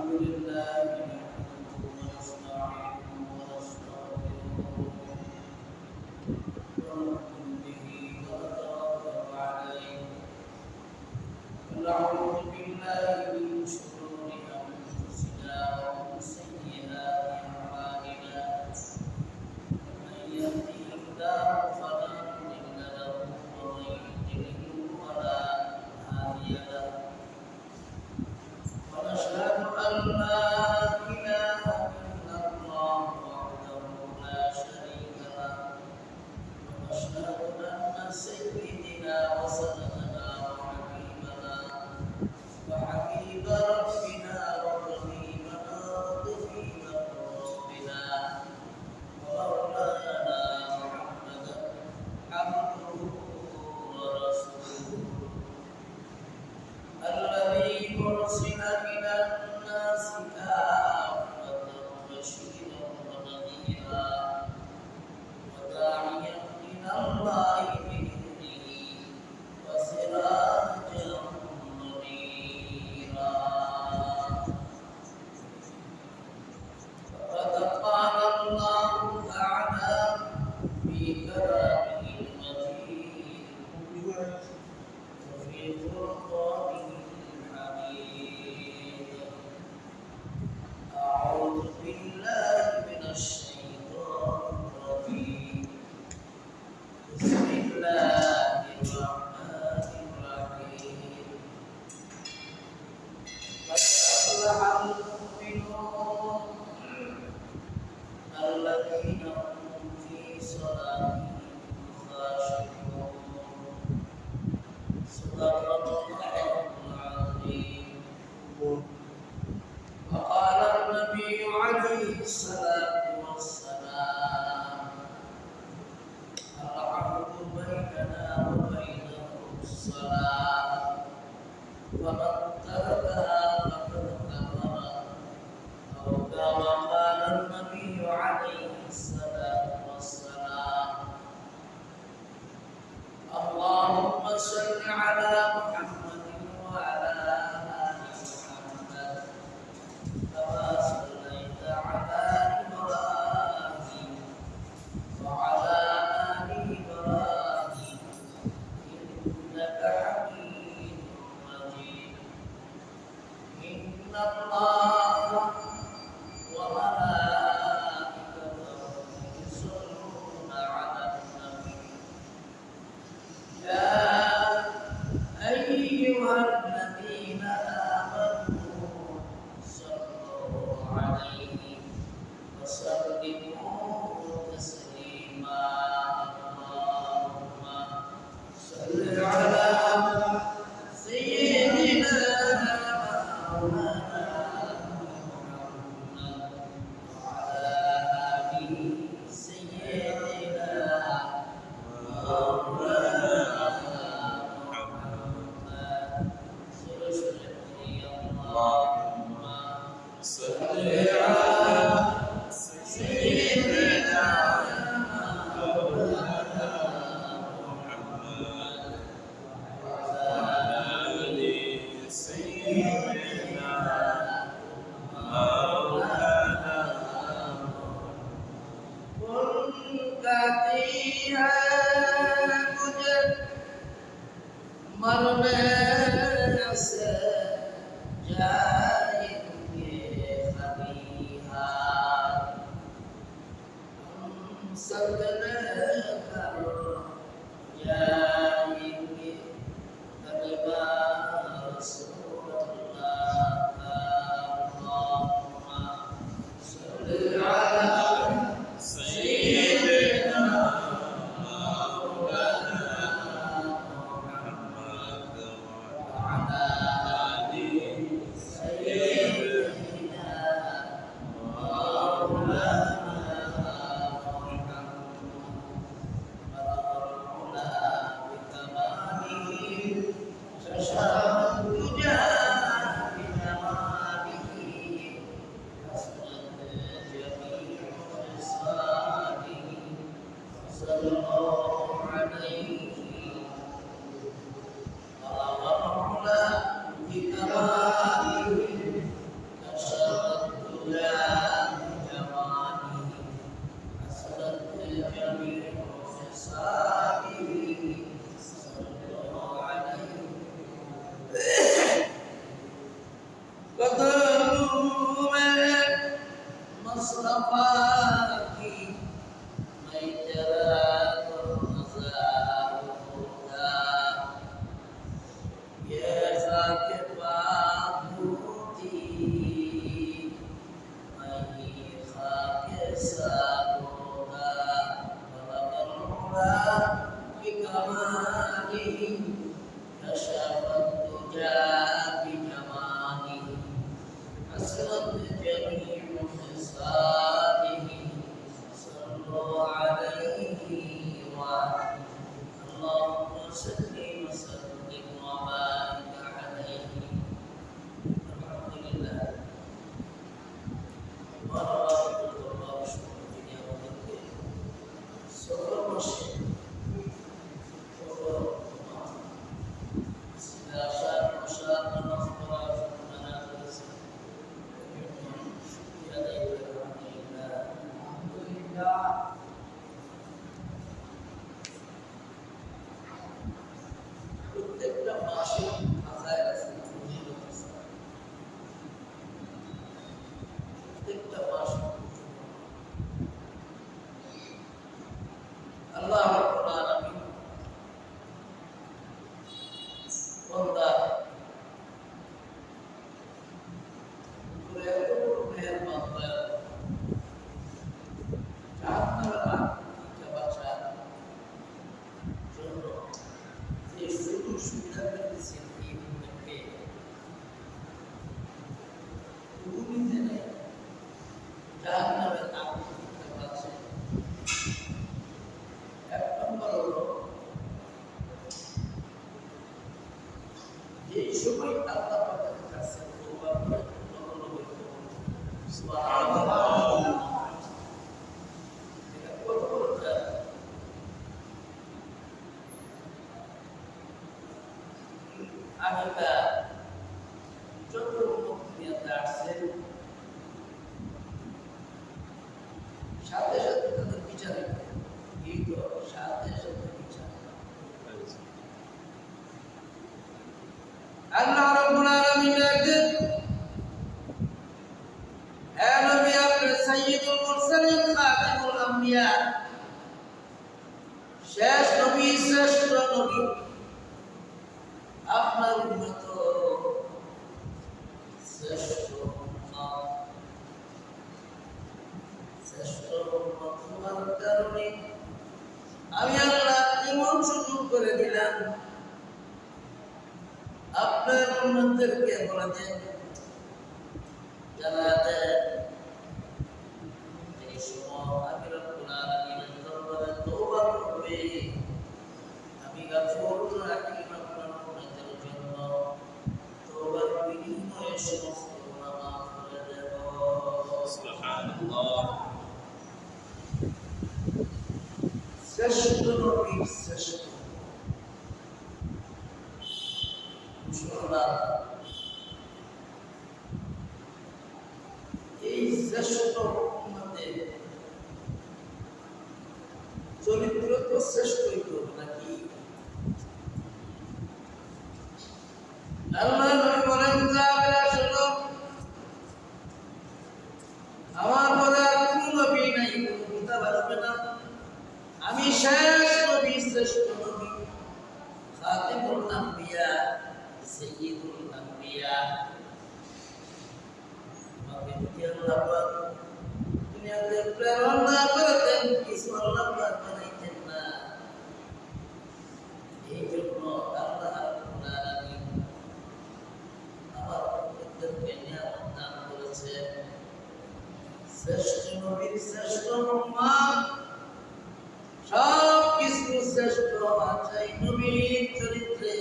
لله نحمده ونستعينه ونستغفره ونؤمن به ونتوكل عليه ونعوذ بالله من شرور أنفسنا ومن سيئات أعمالنا من يهده الله فلا مضل له ومن يضلل فلا هادي له ونشهد أن لا إله إلا الله وحده لا شريك له ونشهد أن سيدنا وسندنا وحبيب ربنا وقريبنا وطبيب قلوبنا ومولانا محمدا عبده ورسوله الذي أرسل إلى الناس كافة بشيرا ونذيرا وداعيا إلى الله بإذنه وسراجا منيرا فقد قال الله تعالى في كلامه المجيد وفي فرقانه الحميد أعوذ بالله من الشيطان الرجيم بسم الله الرحمن الرحيم قد أفلح المؤمنون الذين هم في صلاتهم خاشعون صدق الله العظيم وقال النبي عليه الصلاة والسلام العهد بيننا وبينهم الصلاة فمن تركها فقد كفر أو كما قال النبي عليه الصلاة والسلام اللهم صل على محمد وعلى آل محمد كما صليت على إبراهيم وعلى آل إبراهيم إنك حميد مجيد إن الله وملائكته يصلون على النبي يا أيها الذين آمنوا صلوا عليه وسلموا تسليما اللهم صل على سيدنا مولانا محمد وعلى آله سيدنا مولانا محمد اللهم صل على سيدنا مولانا محمد وعلى آل سيدنا مولانا मुनक़तिया मुझे मरने से जाएंगे खलिहान हम सदने करो जाएंगे कलिमा रसूलुल्लाह का ভূমিতে নেই জাহান্নামের আগুন দেখতে পাচ্ছে। এক নম্বর হলো যে সময় আল্লাহ পাকের কাছে তওবা করে সুবহানাল্লাহ, এটা কত বড় কাজ। আগেকার যত মুক্তিতে আসছেন সাথে সাথে তাদের বিচারে এই তো সাথে সাথে বিচার আল্লাহ রাব্বুল আলামিন ডাকেন, হে নবী আপনি সাইয়্যিদুল মুরসালিন খাতামুল আম্বিয়া, শেষ নবী শ্রেষ্ঠ নবী, আপনার উম্মত শ্রেষ্ঠ উম্মত, শ্রেষ্ঠ উম্মত হওয়ার কারণে আমি আল্লাহ এমন সুযোগ করে দিলাম আপনার উম্মতদেরকে বলে দেন, জানা দেন এই সময় আমি রব্বুল আলামিনের দরবারে তওবা করবে, আমি গাফুর রাহিম আপনার উম্মতের জন্য তওবার বিনিময়ে সমস্ত গুনাহ মাফ করে দেব। সুবহানাল্লাহ। শ্রেষ্ঠ নবী শ্রেষ্ঠ মুসলমান, এই শ্রেষ্ঠ উম্মতের চরিত্র তো শ্রেষ্ঠই তো নাকি? আল্লাহ নবী বলেন, যারা শুনো আমার পরে আর কোন নবী নাই, কোন কিতাব আসবে না, আমি শেষ নবী শ্রেষ্ঠ নবী খাতিমুল আম্বিয়া সাইয়্যিদুল আম্বিয়া। আমাকে যদি আল্লাহ পাক দুনিয়াতে প্রেরণ না করতেন, কিছু আল্লাহ পাক বানাইতেন না। এই জন্য আল্লাহ রাব্বুল আলামিন আমার উম্মতদেরকে নিয়ামত দান করেছেন, শ্রেষ্ঠ নবীর শ্রেষ্ঠ উম্মত, সব কিছু শ্রেষ্ঠ আছে নবীর চরিত্রে।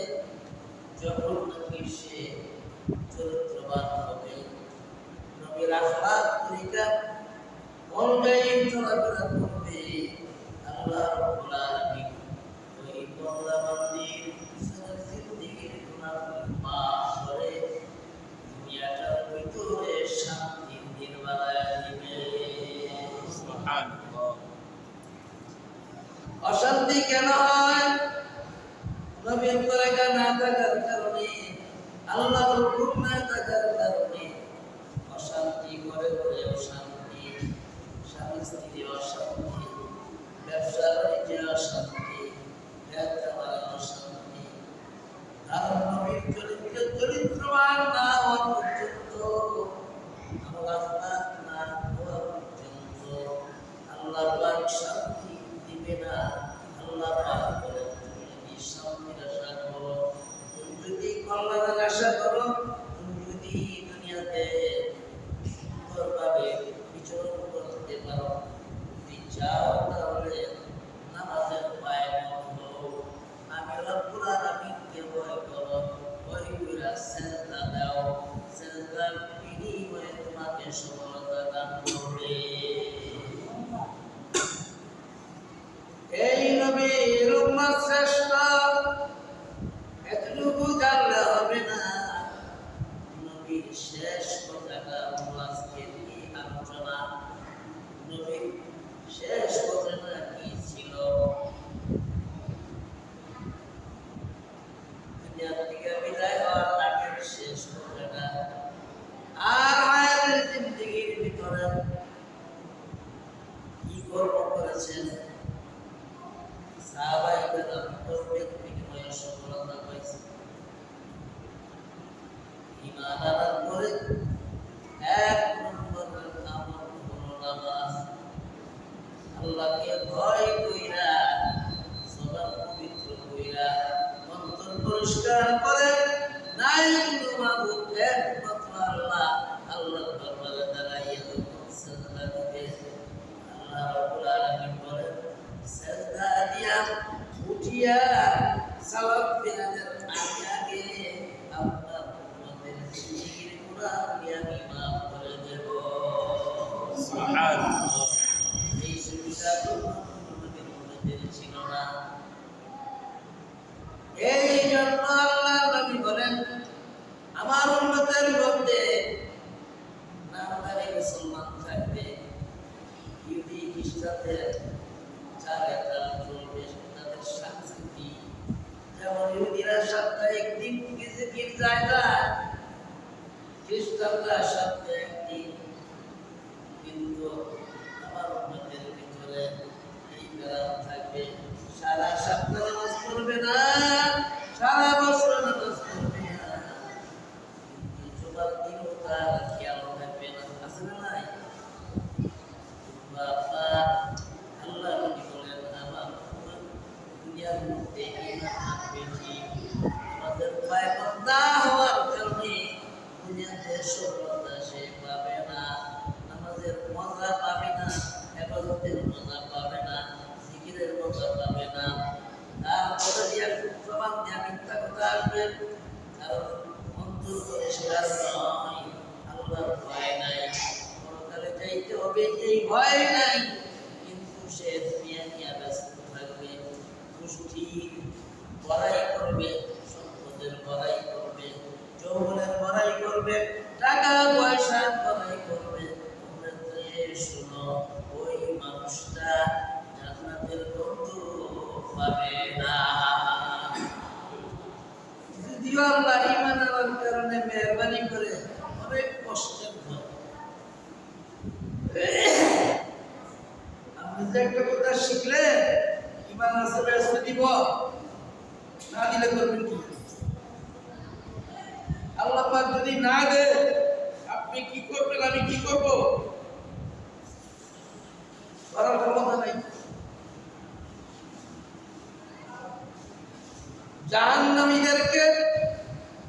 যখন নাকি সে চরিত্রবান হবে, নবীর আখলাক তরিকা অনুযায়ী চলাফেরা করবে, আল্লাহ রাব্বুল আলামিন ওই বান্দা বান্দির পিছনের জিন্দেগির গুনাহগুলো মাফ করে দুনিয়াটার ভিতরে শান্তির দিন বানায় দিবে। সুবহানাল্লাহ। অশান্তি কেন হয়? নবীর তরিকা না থাকার কারণে, আল্লাহর হুকুম না থাকার কারণে অশান্তি, ঘরে ঘরে অশান্তি, স্বামী স্ত্রী অশান্তি, ব্যবসা বাণিজ্যে অশান্তি, ব্যবসায় অশান্তি। কারণ নবীর চরিত্রবান না হওয়া পর্যন্ত, আল্লাহ পাক না হওয়া পর্যন্ত আল্লাহ পাক শান্তি দিবে না। আল্লাহ পাক বলেন, তুমি শান্তির আশা করো, তুমি যদি কল্যাণের আশা করো, তুমি যদি দুনিয়াতে সুন্দরভাবে বিচরণ করতে পারো, যদি চাও তাহলে নামাজের পায়বন্দ হও, আমি রব্বুল আলামিনকে ভয় করো, ভয় কইরা সেজদা দাও, সেজদার বিনিময়ে তোমাকে সফলতা দান করবে। এই নবীর উম্মত শ্রেষ্ঠ, এতটুকু জানলে হবে না। নবীর শেষ কথাটা হলো আজকের এই আলোচনা। নবীর শেষ কথাটা কি ছিল? দুনিয়া থেকে বিদায় হওয়ার আগের শেষ কথাটা, আর হায়াতের জিন্দেগির ভিতরে কি কর্ম করেছেন সাহাবায়ে কেরাম, কর্মের বিনিময়ে সফলতা পাইছে। ঈমান আনার পরে এক নম্বরের আমল হলো নামাজ। আল্লাহকে মুসলমান থাকবে, ইহুদি খ্রিস্টানদের চালে তারা চলবে, তাদের সংস্কৃতি। যেমন ইহুদিরা সাপ্তাহিক দিন গির্জায় যায়, খ্রিস্টানরা সাপ্তাহিক দিন। কিন্তু আমার উম্মতের ভিতরে এই গ্রাম থাকবে, সারা সপ্তাহ নামাজ পড়বে না, সারা বছর নামাজ পড়বে না, জুমার দিনও তার খেয়াল থাকবে না। আছে না নাই? বাবা আল্লাহ নবী বলেন, আমার দুনিয়ার মধ্যে ঈমান আনবে ঠিক, আমাদের পায়খানা না হওয়ার কারণে দুনিয়াতে সফলতা সে পাবে না, আমাদের মজা পাবে না, হেফাজতের মজা পাবে না, জিকিরের মজা পাবে না। তার কথা দিয়ে জবান দিয়ে মিথ্যা কথা আসবে, কারণ অন্তর পরিষ্কার নয়, আল্লাহর ভয় নাই, পরকালে যাইতে হবে এই ভয় নাই। কিন্তু সে দুনিয়া নিয়ে ব্যস্ত থাকবে, পুষ্টি বড়াই করবে, সম্পদের বড়াই করবে, যৌবনের বড়াই করবে, টাকা পয়সার বড়াই করবে। শুনো, ওই মানুষটা জান্নাতের গন্ধ পাবে না। যদিও আল্লাহ ঈমান আনার কারণে মেহরবানি করে অনেক কষ্টের হয়। আপনি যে একটা কথা শিখলে ঈমান আসলে আসতে দিব, না দিলে করবেন কি? আল্লাহ পাক যদি না দেয় আপনি কি করবেন, আমি কি করব? করার ক্ষমতা নাই। জাহান্নামীদেরকে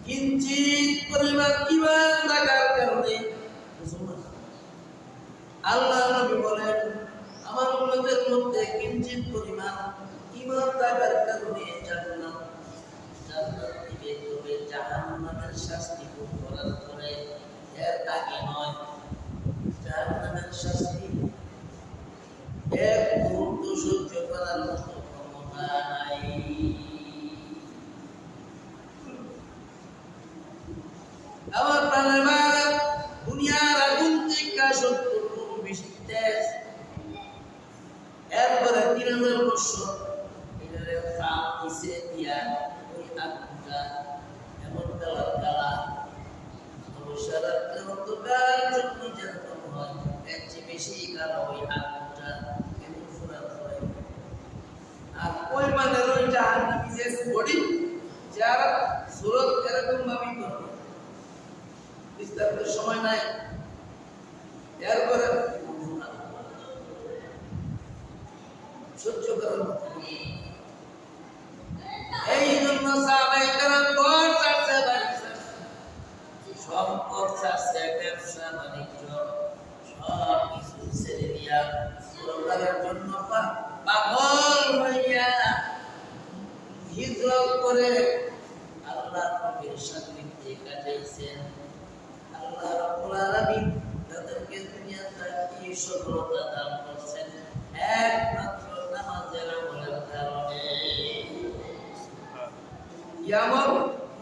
কিঞ্চিত পরিমাণ ঈমান থাকার কারণে আল্লাহ নবী বলেন, আমার উম্মতের মধ্যে কিঞ্চিত পরিমাণ ঈমান থাকার কারণে জান্নাত দিবে, তবে জাহান্নামের শাস্তি ভোগ করার পরে, এর আগে নয়। জাহান্নামের শাস্তি এক মুহূর্ত সহ্য করার মতো ক্ষমতা নাই। আমার প্রাণের ভাইরা, দুনিয়ার আগুন থেকে 70 গুণ বেশি তেজ। এরপরে 3000 বছর এটারে তাপ দিছে দিয়া ওই আগুনটা এমন কালা অবশ্যই রাত্রে অন্ধকার জন্য যেরকম হয়, এর চেয়ে বেশি কালো ওই আগুনটা এমন ফুরাত হয়। আর ওই মানে ওই জাহান্নামীদের বডি যারা সুরত এরকম ভাবেই করবে, বিস্তারিত সময় নাই। এরপরে সহ্য করার মতো নেই। এই জন্য সাহাবায়ে কেরাম ঘর ছাড়ছে, বাড়ি ছাড়ছে, সম্পদ ছাড়ছে, ব্যবসা বাণিজ্য সব কিছু ছেড়ে দিয়া পরকালের জন্য পাগল হইয়া হিজরত করে আল্লাহর নবীর সান্নিধ্যে কাটাইছেন। আল্লাহ রাব্বুল আলামিন তাদেরকে দুনিয়াতে এই সফলতা দান করছেন একমাত্র নামাজের আমলের কারণে। যেমন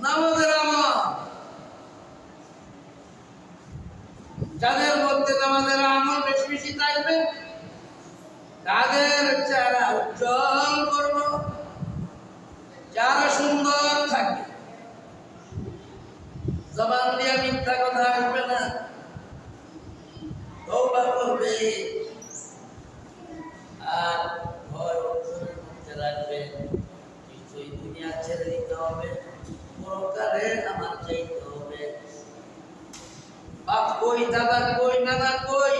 নামাজের আমল, যাদের মধ্যে নামাজের আমল বেশি বেশি থাকবে তাদের চেহারা উজ্জ্বল করব, যারা সুন্দর থাকবে, জবান দিয়ে মিথ্যা কথা আসবে না, তওবা করবে, আর ভয় অন্তরের মধ্যে রাখবে, নিশ্চয়ই দুনিয়া ছেড়ে দিতে হবে, পরকালে আমার চাইতে হবে। বাপ কই, দাদা কই, নানা কই,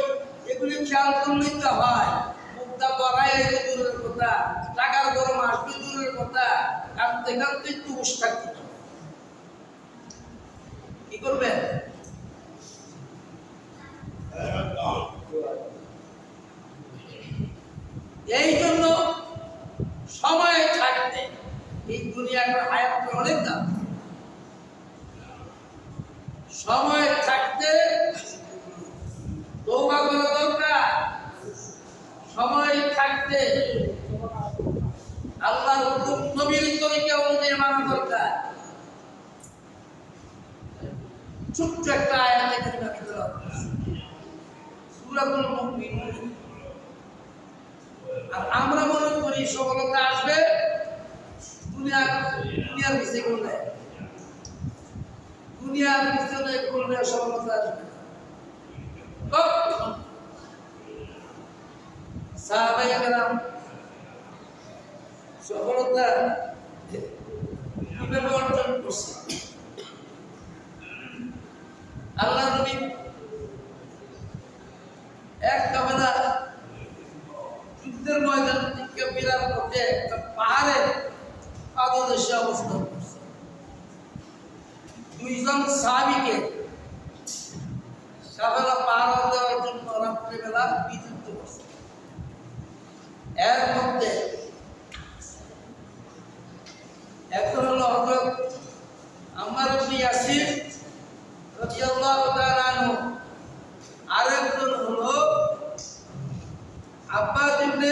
এগুলি খেয়াল করলেই তো হয়। মুক্তা পড়াই হইতে দূরের কথা, টাকার গরম আসবে দূরের কথা, কাঁদতে কাঁদতে একটু বস থাকতে হবে। কি করবেন? এই জন্য সময় থাকতে, এই দুনিয়ার হায়াতটা অনেক দাম, সময় থাকতে তওবা করা দরকার, সময় থাকতে আল্লাহর হুকুম নবীর তরিকা অনুযায়ী মানা দরকার। ছোট্ট একটা আয়াতে কারিমা ভিতরে সূরাতুল মুমিনুন। আর আমরা মনে করি সফলতা আসবে দুনিয়ার পিছে করলে, দুনিয়ার পিছনে করলে সফলতা আসবে। সাহাবায়ে কেরাম সফলতা কিভাবে অর্জন করছে? আল্লাহ নবী এক কাফেলা যুদ্ধের ময়দান থেকে ফেরার পথে একটা পাহাড়ের পাদদেশে অবস্থান করছে। দুইজন সাহাবীকে কাফেলা পার দেওয়ার জন্য রাত্রিবেলা বিদ্যুৎ করছে। এর মধ্যে একজন হলো হযরত আম্মার ইবনে ইয়াসির রাদিয়াল্লাহু তাআলা আনহু, আরেকজন হলো আব্বাস ইবনে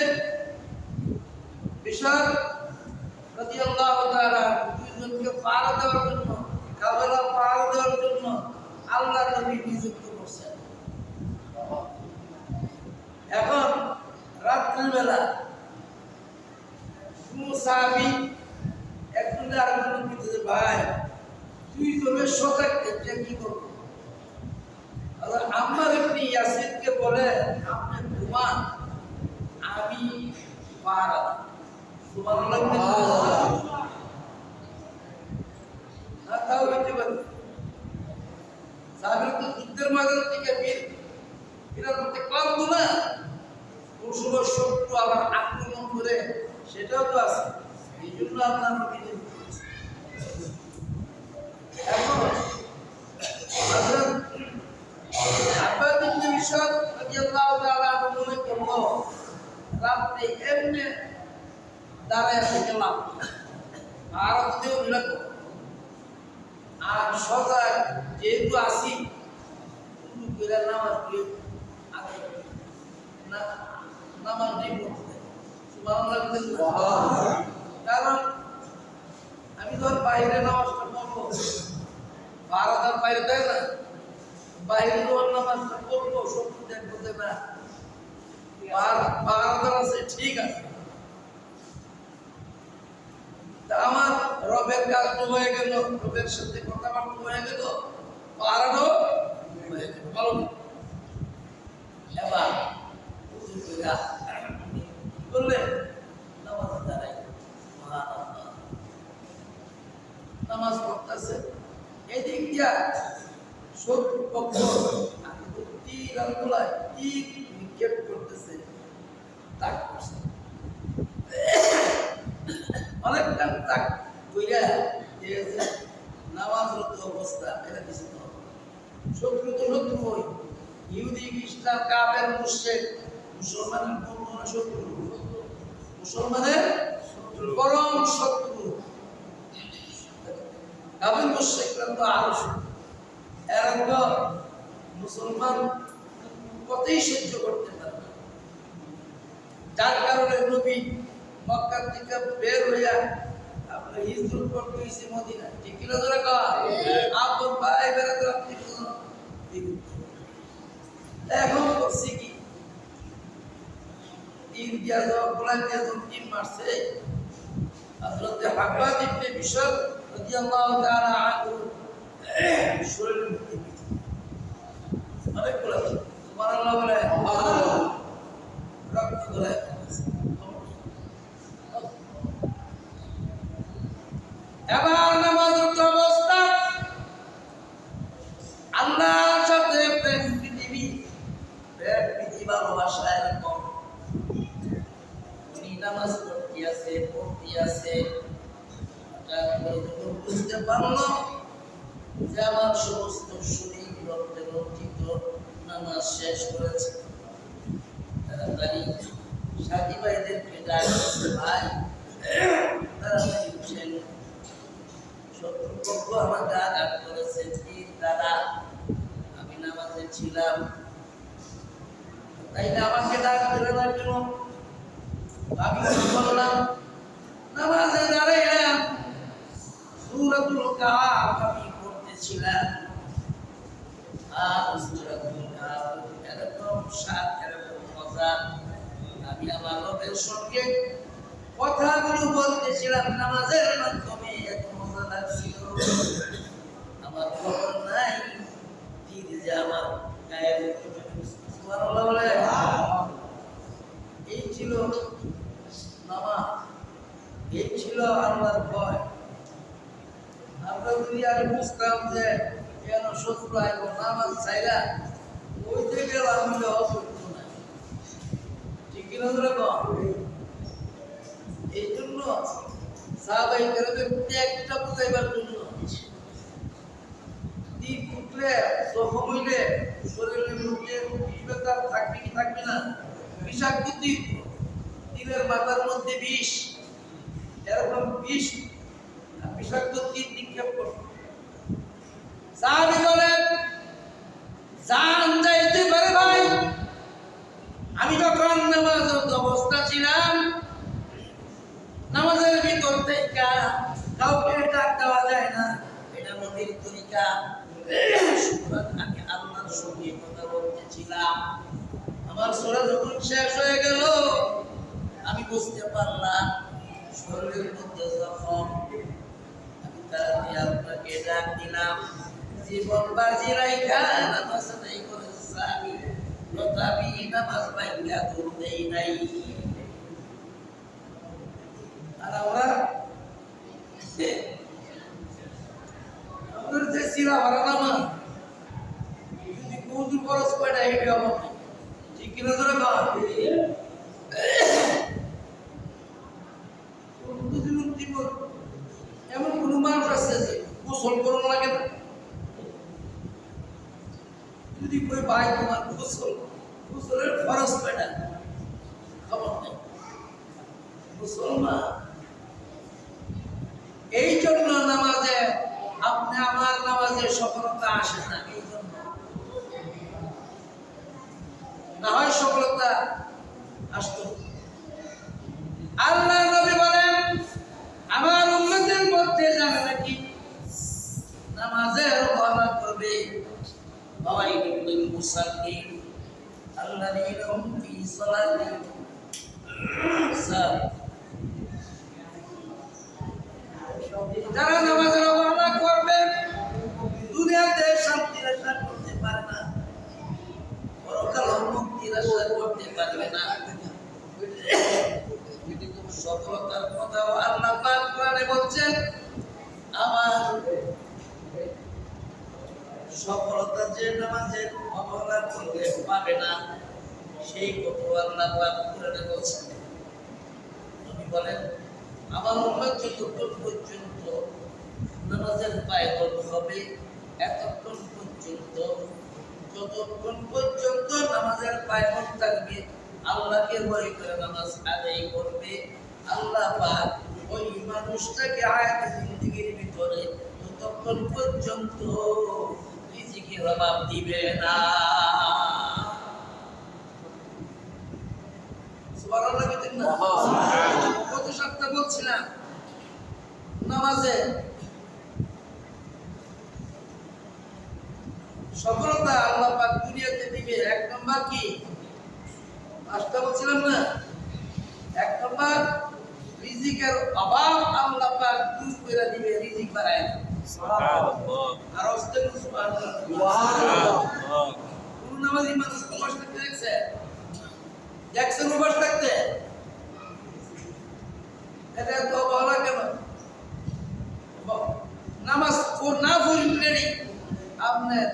বিশর রাদিয়াল্লাহু তাআলা। দুইজনকে পার দেওয়ার জন্য, কাফেলা পার দেওয়ার জন্য আল্লাহর নবী নিযুক্ত করছেন। এখন রাত্রিবেলা কোন সাহাবী একজনের আরেকজনের বলতেছে, ভাই দুইজনের সজাগ থেকে কি করবো? আম্মার ইবনে ইয়াসিরকে বলে, আপনি ঘুমান, আমি পাহারা। সুবহানাল্লাহ। না তাও হইতে পারে, সাহাবী তো যুদ্ধের ময়দান থেকে ফিরে করতে ক্লান্ত না, কোন সময় শত্রু আবার আক্রমণ করে সেটাও তো আছে। এই জন্য আপনার নবী এখন আব্বাস ইবনে বিশর রাদিয়াল্লাহু তাআলা মনে করলো রাতে এমনি দাঁড়ায় গেলাম আর দিও মিলাক আর সজাগ যেহেতু আসি শুরু করে নামাজ পড়ে আগে না নামাজ নেই পড়তে। সুবহানাল্লাহ। কারণ আমি ধর বাইরে নামাজটা পড়বো, বারাদার বাইরে দেয় না, বাইরে নামাজটা পড়বো, শত্রু দেখবো না, বারাদার আছে ঠিক আছে, আমার রবের কাজ হয়ে গেল, রবের সাথে কথাবার্তা হয়ে গেল, পারানো ভালো। এবার বললে নামাজ দাঁড়াই, নামাজ পড়তেছে, এদিক দিয়া শত্রুপক্ষ তীর আঙ্গুলায় তীর নিক্ষেপ করতেছে, তাক করছে অনেকটা তাক কইরা দিয়েছে। নামাজরত অবস্থা এটা কিছু না, শত্রু তো শত্রু হই, ইহুদি খ্রিস্টান কাফের মুশরিক, মুসলমানের কোন শত্রু, মুসলমানের পরম শত্রু। কাফের মুশরিকরা তো আরো শত্রু, এরা মুসলমান কতই সহ্য করতে পারে না। যার কারণে নবী মক্কা থেকে বের হইয়া আপনার হিজরত করতে হয়েছে মদিনা, ঠিক কিনা ধরে আপন ভাই বেড়াতে রাখতে এখন করছি কি তীর দিয়া যাওয়া গোলা দিয়া যখন তীর মারছে, হযরত আব্বাস ইবনে বিশর রাদিয়াল্লাহু তাআলা আনহু শরীরের মধ্যে অনেক গোলা, সুবহানাল্লাহ বলে রক্ত গলায় এবার নামাজরত অবস্থা, আল্লাহর সাথে প্রেম পৃথিবী ভালোবাসা এরকম উনি নামাজ পড়তে আছে তারপরে যখন বুঝতে পারলো যে আমার সমস্ত শরীর রক্তে রঞ্জিত, নামাজ শেষ করেছে, তাড়াতাড়ি সাথী ভাইদেরকে ডাকছে, ভাই তাড়াতাড়ি উঠেন, শত্রুপক্ষ আমাকে আঘাত করেছে, তারা আমি নামাজে ছিলাম, তাই না আমাকে ডাক দিলেন না কেন? আমি বললাম নামাজে দাঁড়াইলাম, সূরাতুল কাহফ আমি পড়তেছিলাম, আর সূরাতুল কাহফ এরকম এরকম স্বাদ, এরকম মজা। আমি আমার রবের সঙ্গে কথাগুলো বলতেছিলাম নামাজের মাধ্যমে, এত মজা লাগছিল। আমার খবর নাই তীর যে আমার গায়ের উপরে। সুবহানাল্লাহ বলে। এই ছিল নামাজ, এই ছিল আল্লাহর ভয়। আমরা যদি আমি বুঝতাম যে কেন শত্রু আইব নামাজ চাইলা ওই থেকে আমি অসুস্থ না, ঠিক কিনা ধরে এই জন্য সাহাবাই কেরামের ত্যাগটা বুঝাইবার জন্য তীর ফুটলে জখম হইলে শরীরের মধ্যে বিষটা থাকবে কি থাকবে না, বিষাক্ত তীর, তীরের মাথার মধ্যে বিষ, এরকম বিষ বিষাক্ত তীর নিক্ষেপ করত। সাহাবী বলেন জান যাইতে পারে ভাই, আমি যখন নামাজের অবস্থা ছিলাম, নামাজের ভিতর থেকে কাউকে ডাক দেওয়া যায় না, এটা নবীর তরিকা। সুতরাং আমি আল্লাহর সঙ্গে কথা বলতেছিলাম। আমার সূরা যখন শেষ হয়ে গেল, আমি বুঝতে পারলাম শরীরের মধ্যে জখম। আমি তাড়াতাড়ি আপনাকে ডাক দিলাম, জীবন বাজি রাইখা নামাজ আদায় করেছে। আমি নামাজ ভাঙ্গা দূর দেই নাই। আর আমরা আমাদের যে সিরা ভরা নামাজ, যদি কুজুর খরচ কয়টা হেঁটে হবো, ঠিক কিনা ধরে এমন কোন মানুষ আছে যে গোসল করুন লাগে না? যদি কই ভাই তোমার গোসলের খরচ কয়টা, খবর নেই। মুসলমান এই জন্য নামাজে আপনি আমার নামাজে সফলতা আসে না, এই জন্য না হয় সফলতা আসতো। আল্লাহ নবী বলেন আমার উম্মতের মধ্যে যারা নাকি নামাজের ওয়াদা করবে, ফাওয়াইলুল মুসাল্লিন আল্লাযীনা হুম ফী সালাতিহিম সাহুন। যারা নামাজের ওয়াদা করবে দুনিয়াতে শান্তির আশা করতে পারে না, পরকাল মুক্তির আশা করতে পারবে না, সফলতার কথাও আল্লাহ পাক কোরআনে বলছেন। আমার সফলতা যে নামাজের অবহেলা করলে পাবে না, সেই কথা আল্লাহ পাক কোরআনে বলছেন। নবী বলেন আমার উম্মত যতক্ষণ পর্যন্ত নামাজের পায়বন্দ হবে, এতক্ষণ পর্যন্ত, যতক্ষণ পর্যন্ত নামাজের পায়বন্দ থাকবে, আল্লাহকে ভয় করে নামাজ আদায় করবে, আল্লাহ পাক ওই মানুষটাকে হায়াতে জিন্দেগির ভিতরে ততক্ষণ পর্যন্ত রিজিকের অভাব দিবে না। সুবহানাল্লাহ বলেন না? কত সপ্তাহ বলছিলাম নামাজে সফলতা আল্লাহ পাক দুনিয়াতে দিবে। এক নম্বর কি? পাঁচটা বলছিলাম না? এক নম্বর রিজিকের অভাব আল্লাহ পাক দূর করে দিবে, রিজিক বাড়ায় দিবে। সুবহানাল্লাহ। আর অস্তে সুবহানাল্লাহ। সুবহানাল্লাহ। কোন নামাজি মানুষ উপবাস থাকতে দেখছেন উপবাস থাকতে? এটা তো বলা কেন? নামাজ না পড়লেই আপনার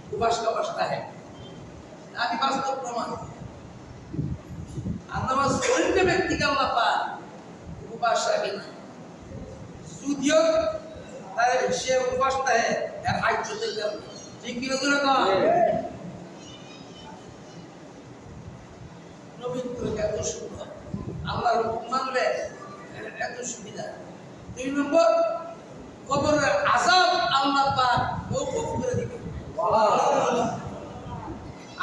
উপবাস থাকে। আমি বাস্তব প্রমাণ। আর নামাজ পড়লে ব্যক্তিকে আল্লাহ পাক উপবাস রাখে না, যদিও তার সে উপবাস থাকে এর হাইজ্জতের কারণে, ঠিক কি না? নবীন এত সুন্দর, আল্লাহর হুকুম মানলে এত সুবিধা। দুই নম্বর, কবরের আযাব আল্লাহ পাক মওকুফ করে দিবে। সুবহানাল্লাহ।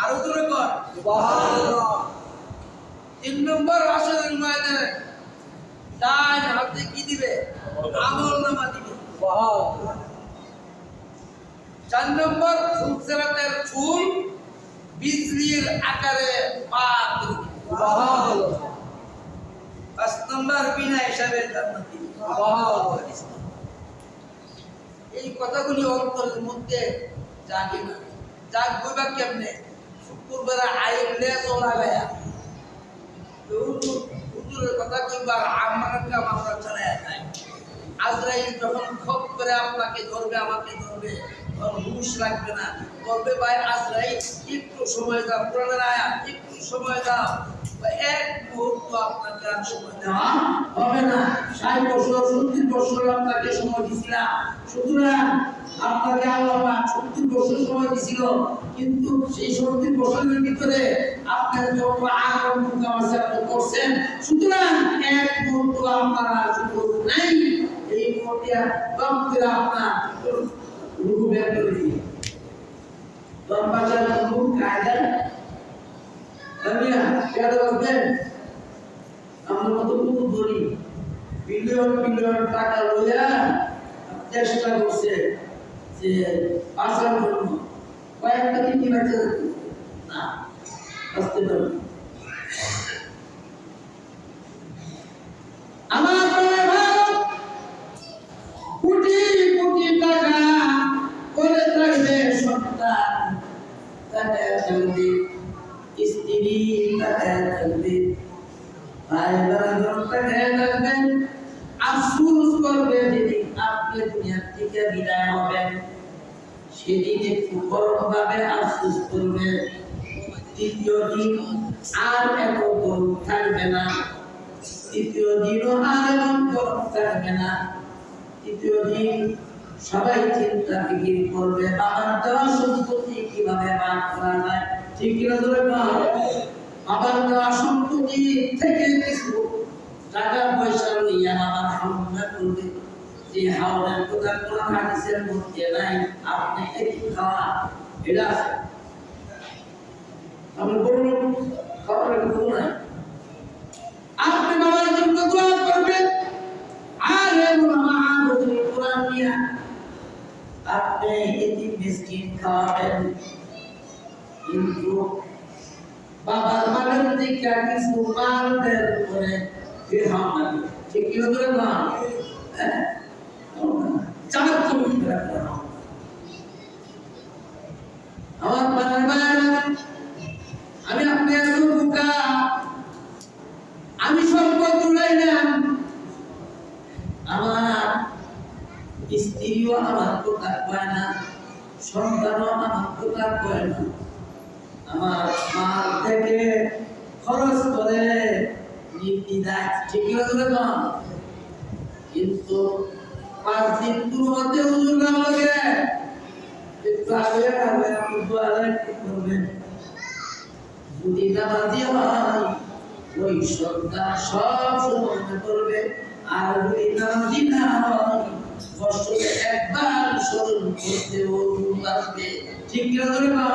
আরো জোরে কর সুবহানাল্লাহ। তিন নম্বর, হাসরের ময়দানে ডান হাতে কি দিবে? আমলনামা দিবে। সুবহানাল্লাহ। চার নম্বর, ফুলসিরাতের ফুল বিজলির আকারে পার করে দিবে। 5 নম্বর বিনা হিসাবে জান্নাতি। এই কথাগুলি অন্তরের মধ্যে জাগে না, জাগবে বা কেমনে? শুক্রবার আইলে চলা গায়া হুজুরের কথা কইবার আমার কাম আমরা চালাই যায়। আজরাইল যখন খপ করে আপনাকে ধরবে, আমাকে ধরবে, তখন হুঁশ রাখবে না, বলবে ভাই আজরাইল একটু সময় দাও, কোরআনের আয়াত একটু সময় দাও। এক মুহূর্ত আপনাকে আর সময় দেওয়া হবে না। 60 বছর 70 বছর আপনাকে সময় দিছিলাম, সুতরাং আপনাকে আল্লাহ 70 বছর সময় দিছিল, কিন্তু সেই 70 বছরের ভিতরে আপনার যত আগম কাজ আপনি করছেন, সুতরাং এক মুহূর্ত আপনার সুযোগ নাই। এই মুহূর্তে দমকে আপনার রূপ বের করে দিই দরবাজার রূপ কায়দা আমরা কতটুকু ধরি বিলিয়ন বিলিয়ন টাকা লইয়া চেষ্টা করছে যে আসার জন্য কয়েকটা কি বাচ্চা না আসতে পারে। আমার কোটি কোটি টাকা করে থাকবে সন্তান, টাকা থাকবে স্ত্রী, টাকা থাকবে ভাই বোন, টাকা থাকবে। আফসোস করবে যেদিন আপনি দুনিয়া থেকে বিদায় হবেন, সেদিন একটু গরম ভাবে আফসোস করবে। তৃতীয় দিন আর এত গরম থাকবে না, তৃতীয় দিনও আর এমন গরম থাকবে না। তৃতীয় দিন সবাই চিন্তা ফিকির করবে বাবার দেওয়া সম্পত্তি কিভাবে ভাগ করা যায়, ঠিক কিনা ধরে বাবার দেওয়া সম্পত্তি থেকে কিছু টাকা পয়সা লইয়া বাবার হামলা করবে। যে হাওড়ের কথা কোরআন হাদিসের মধ্যে নাই, আপনি একটু খাওয়া এটা আছে, আমি বললাম খাওয়ার কিছু নাই। আপনি বাবার জন্য দোয়া করবেন, আর কোরআন নিয়ে আপনি এতিম মিসকিন খাওয়াবেন, কিন্তু বাবার মালের দিকে কিছু মাল বের করে ফিরহান ঠিক কি করে না চার তুমি আমার বাবার আমি আপনার বুকা আমি সম্পদ উড়াইলাম, আমার স্ত্রীও আমার কথা কয় না, সন্তানও আমার কথা কয় না, আমার মাল থেকে খরচ করে নির্দিদায় ঠিক করে না। কিন্তু 5 দিন পূর্বতে হুজুর আমাকে একটু আগে আপনি দোয়া করবেন, যদি নামাজি হয় ওই সন্তান সব সময় করবে, আর যদি নামাজি না হয় বছরে একবার স্মরণ করতে পারবে ঠিক না।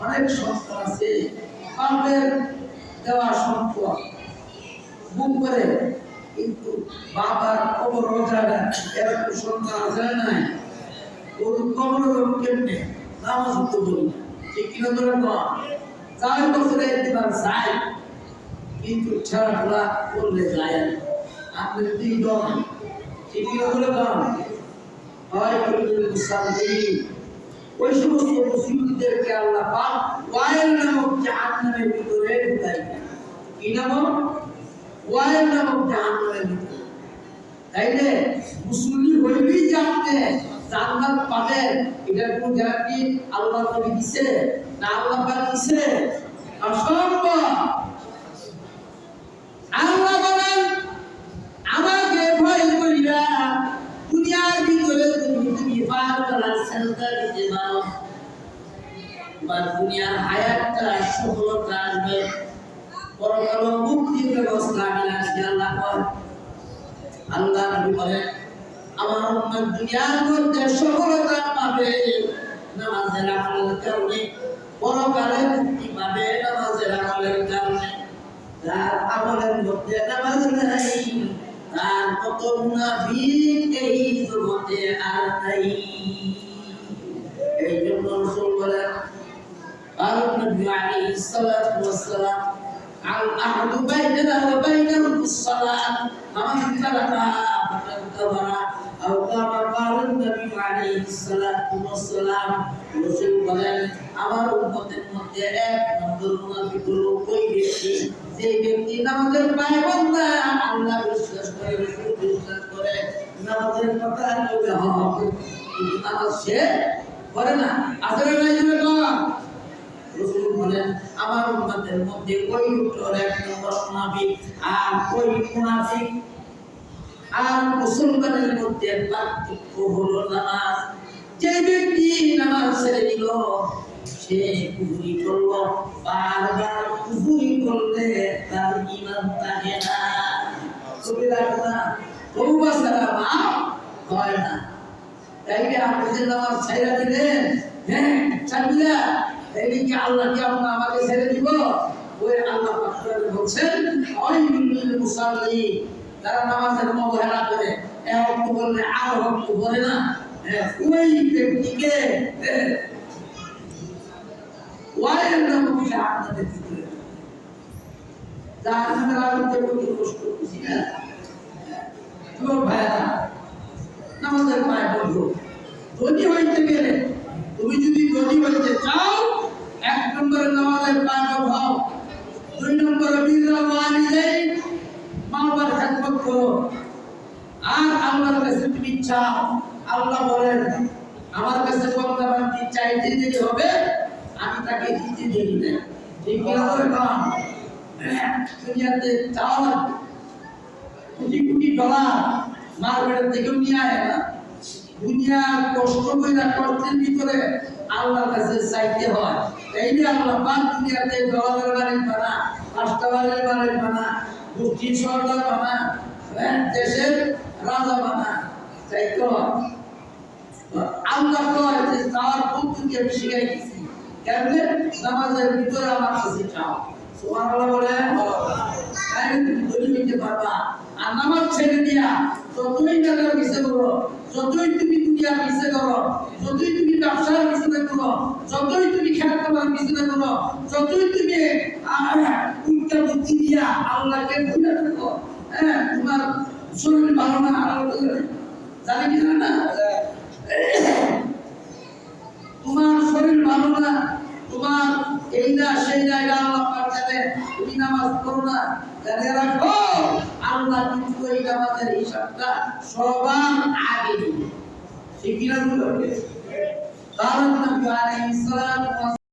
অনেক সন্তান আছে বাপের দেওয়া সম্পদ বুক করে, কিন্তু বাবার কবর জায়গা এরকম সন্তান আছে নাই, ওর কবর কেমনে নামাজ তো বলি ঠিক কিনা ধরে 4 বছরে একবার যায়, কিন্তু খেলাধুলা করলে যায় না। আপনি যদি ঠিক কিনা ধরে হয় ওই সমস্ত মুসলিমদেরকে আল্লাহ পাক ওয়াইল নামক জাহান্নামের ভিতরে ঢুকাইবেন। কি নামক? ওয়াইল নামক জাহান্নামের ভিতরে। তাইলে মুসলিম হইলেই যে আপনি জান্নাত পাবেন, এটা কোন গ্যারান্টি আল্লাহ নবী দিছে না আল্লাহ পাক দিছে? অসম্ভব। আল্লাহ বলেন আমাকে ভয় করিয়া দুনিয়ার ভিতরে তুমি পার করার চেষ্টা দিতে পারো, বা দুনিয়ার হায়াতটা সফলতা আসবে, পরকাল মুক্তির ব্যবস্থা আমি রাখছি। আল্লাহ বলেন, আল্লাহ নবী বলেন আমার উম্মত দুনিয়ার মধ্যে সফলতা পাবে নামাজের আমলের কারণে, পরকালে মুক্তি পাবে নামাজের আমলের কারণে। যার আমলের মধ্যে নামাজ নাই তার কত মুনাফিক এই জগতে আর নাই। এই জন্য রাসূল বলেন, নবী আলাইহিস সালাতু ওয়াস সালাম আল আহদু বাইনানা ওয়া বাইনাহুম বিস-সালাত ফামান তারাকা ফাকাদ কাফারা আও কামা ক্বালা নবী আলাইহিস সালাতু ওয়াস সালাম রাসূল বলেন আমার উম্মতের মধ্যে এক নম্বর মুনাফিক হলো ওই ব্যক্তি যে ব্যক্তি নামাজের পায়বন্দ না আল্লাহ বিশ্বাস করে রাসূল বিশ্বাস করে নামাজের কথা বলে হক নামাজ সে করে না আসলে নাই জন্য কম রাসূল বলেন আমার উম্মতের মধ্যে ওই লোকটার এক নম্বর মুনাফিক আর ওই মুনাফিক আর মুসলমানের মধ্যে পার্থক্য হলো নামাজ যে ব্যক্তি নামাজ ছেড়ে দিল সে কুফরি করলো বারবার কুফরি করলে তার ঈমান থাকে না কবি রাখনা তওবা ছাড়া মাফ হয় না তাইলে আপনি যে নামাজ ছেড়ে দিলেন হ্যাঁ চাইলা তাইলে কি আল্লাহ কি আমরা আমাকে ছেড়ে দিব ওই আল্লাহ পাক বলছেন ওয়াইলুল মুসাল্লি যারা নামাজের অবহেলা করে এক ওয়াক্ত বললে আর ওয়াক্ত বলে না ওই ব্যক্তিকে ওয়াইল নামক জাহান্নামে দিতে জাহান্নামের আগুনকে কত কষ্ট বুঝি না তো ভাইরা নামাজের পায় বন্ধু ধনী হইতে গেলে তুমি যদি ধনী হইতে চাও এক নম্বরে নামাজের পায় হও দুই নম্বরে বিররা ওয়ালিদাইন মা বাবার খেদমত করো আর আল্লাহর কাছে তুমি চাও আল্লাহ বলেন আমার কাছে বান্দা বান্দি চাইতে দেরি হবে আমি তাকে দিতে দেরি না ঠিক কি হবে কাম দুনিয়াতে চাও কোটি কোটি ডলার মার্কেট থেকে নিয়ে আয় না দুনিয়া কষ্ট কইরা কষ্টের ভিতরে আল্লাহর কাছে চাইতে হয় এই যে আল্লাহ পাক দুনিয়াতে ডলারের বাড়ি বানা রাষ্ট্রবাড়ির বাড়ি বানা গোষ্ঠী সরকার বানা দেশের রাজা বানা চাইতে হয় আল্লাহ কয় যে তার পদ্ধতি আমি শিখাই দিছি কেমনে নামাজের ভিতরে আমার কাছে চাও সুবহানাল্লাহ বলে তাই তুমি ধরে নিতে পারবা আর নামাজ ছেড়ে দিয়া যতই টাকার পিছে করো যতই তুমি দুনিয়ার পিছে করো যতই তুমি ব্যবসার পিছনে করো যতই তুমি খেত খামার পিছনে করো যতই তুমি উল্টা বুদ্ধি দিয়া আল্লাহকে ভুলে থাকো হ্যাঁ তোমার শরীর ভালো না আল্লাহ জানি কি না তোমার শরীর ভালো না তোমার এই না সেই না এটা আল্লাহ পাক জানে তুমি নামাজ পড়ো না জানে রাখো আল্লাহ কিন্তু এই নামাজের হিসাবটা সবার আগে দিবে ঠিক কি না কারণ নবী আলাইহিস সালাম